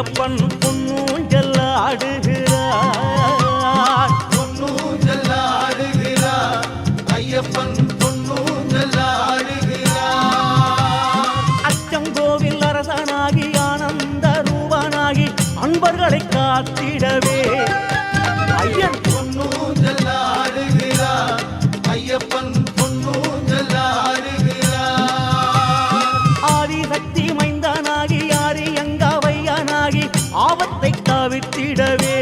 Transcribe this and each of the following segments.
ஐயப்பன் பொன்னூஞ்சல் ஆடுகிறார் பொன்னூஞ்சல் ஆடுகிறார் ஐயப்பன் பொன்னூஞ்சல் ஆடுகிறார் அச்சங்கோவில் அரசனாகி ஆனந்த ரூபனாகி அன்பர்களை காத்திடவே ஐயன் பொன்னூஞ்சல் ஆடுகிறார் ஐயப்பன் பொன்னூஞ்சல் ஆடுகிறார் ஆதிசக்தி மைந்தனாகி ஆரியங்காவையனாகி ஆபத்தை தவிர்த்திடவே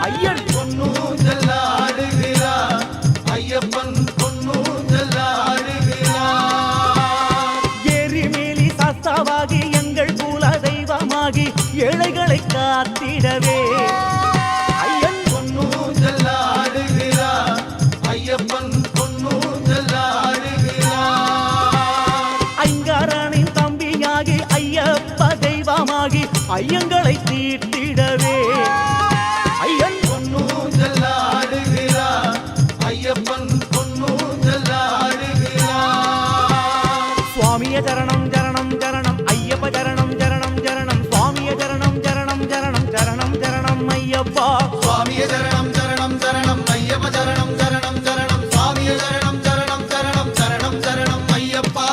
ஐயன் பொன்னூஞ்சல் ஆடுகிறார் ஐயப்பன் பொன்னூஞ்சல் ஆடுகிறார் எரிமேலி சாஸ்தாவாகி எங்கள் குல தெய்வமாகி ஏழைகளை காத்திடவே ஐயன் பொன்னூஞ்சல் ஆடுகிறார் ஐயப்பன் பொன்னூஞ்சல் ஆடுகிறார் ஐங்கரனின் தம்பியாகி ஐயப்ப தெய்வமாகி ஐயங்களை தீர்த்திடவே ஐயன் பொன்னூஞ்சல் ஆடுகிறார் ஐயப்பன் பொன்னூஞ்சல் ஆடுகிறார் சுவாமிய சரணம் சரணம் சரணம் ஐயப்ப சரணம் சரணம் சரணம் சுவாமிய சரணம் சரணம் சரணம் சரணம் சரணம் ஐயப்பா சுவாமிய சரணம் சரணம் சரணம் ஐயப்ப சரணம் சரணம் சரணம் சுவாமிய சரணம் சரணம் சரணம் சரணம் சரணம் ஐயப்பா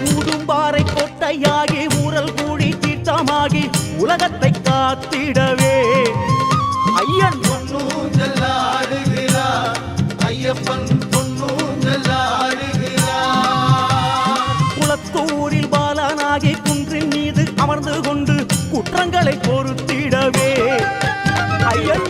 ஊதும்பாறை கொட்டையாகி ஊரல் கூடி தீர்த்தமாகி உலகத்தை காத்திடவே ஐயன் பொன்னூஞ்சல் ஆடுகிறார் ஐயப்பன் பொன்னூஞ்சல் ஆடுகிறார் குளத்தூரில் பாலனாகி குன்றின் மீது அமர்ந்து கொண்டு குற்றங்களை பொறுத்திடவே ஐயன்